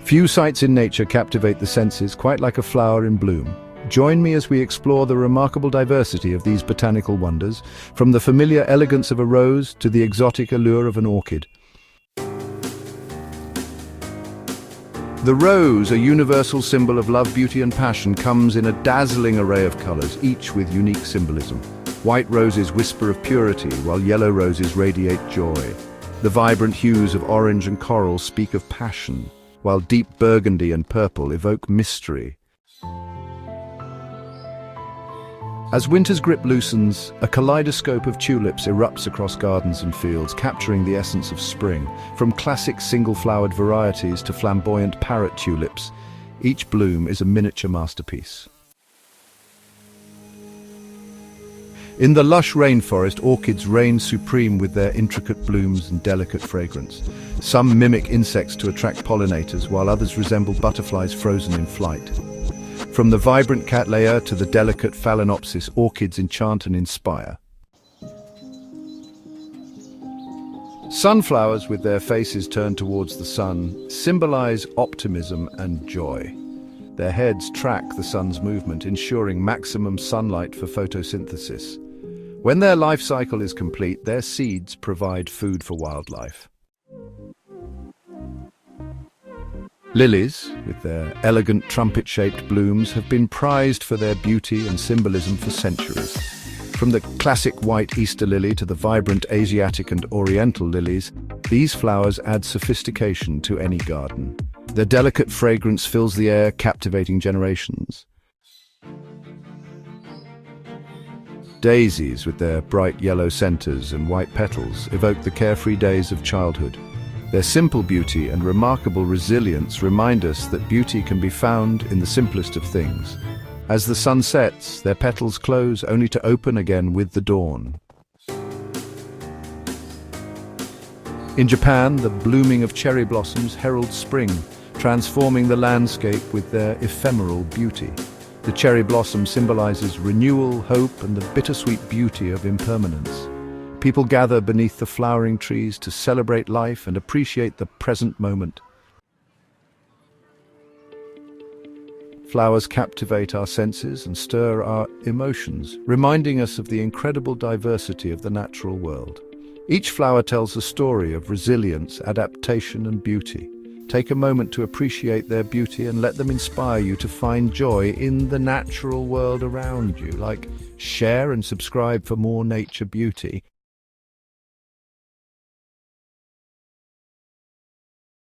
Few sights in nature captivate the senses quite like a flower in bloom. Join me as we explore the remarkable diversity of these botanical wonders, from the familiar elegance of a rose to the exotic allure of an orchid. The rose, a universal symbol of love, beauty and passion, comes in a dazzling array of colors, each with unique symbolism. White roses whisper of purity, while yellow roses radiate joy. The vibrant hues of orange and coral speak of passion, while deep burgundy and purple evoke mystery. As winter's grip loosens, a kaleidoscope of tulips erupts across gardens and fields, capturing the essence of spring. From classic single-flowered varieties to flamboyant parrot tulips, each bloom is a miniature masterpiece. In the lush rainforest, orchids reign supreme with their intricate blooms and delicate fragrance. Some mimic insects to attract pollinators, while others resemble butterflies frozen in flight. From the vibrant cattleya to the delicate phalaenopsis, orchids enchant and inspire. Sunflowers, with their faces turned towards the sun, symbolize optimism and joy. Their heads track the sun's movement, ensuring maximum sunlight for photosynthesis. When their life cycle is complete, their seeds provide food for wildlife. Lilies, with their elegant trumpet-shaped blooms, have been prized for their beauty and symbolism for centuries. From the classic white Easter lily to the vibrant Asiatic and Oriental lilies, these flowers add sophistication to any garden. Their delicate fragrance fills the air, captivating generations. Daisies, with their bright yellow centers and white petals, evoke the carefree days of childhood. Their simple beauty and remarkable resilience remind us that beauty can be found in the simplest of things. As the sun sets, their petals close only to open again with the dawn. In Japan, the blooming of cherry blossoms heralds spring, transforming the landscape with their ephemeral beauty. The cherry blossom symbolizes renewal, hope, and the bittersweet beauty of impermanence. People gather beneath the flowering trees to celebrate life and appreciate the present moment. Flowers captivate our senses and stir our emotions, reminding us of the incredible diversity of the natural world. Each flower tells a story of resilience, adaptation, and beauty. Take a moment to appreciate their beauty and let them inspire you to find joy in the natural world around you. Share and subscribe for more nature beauty.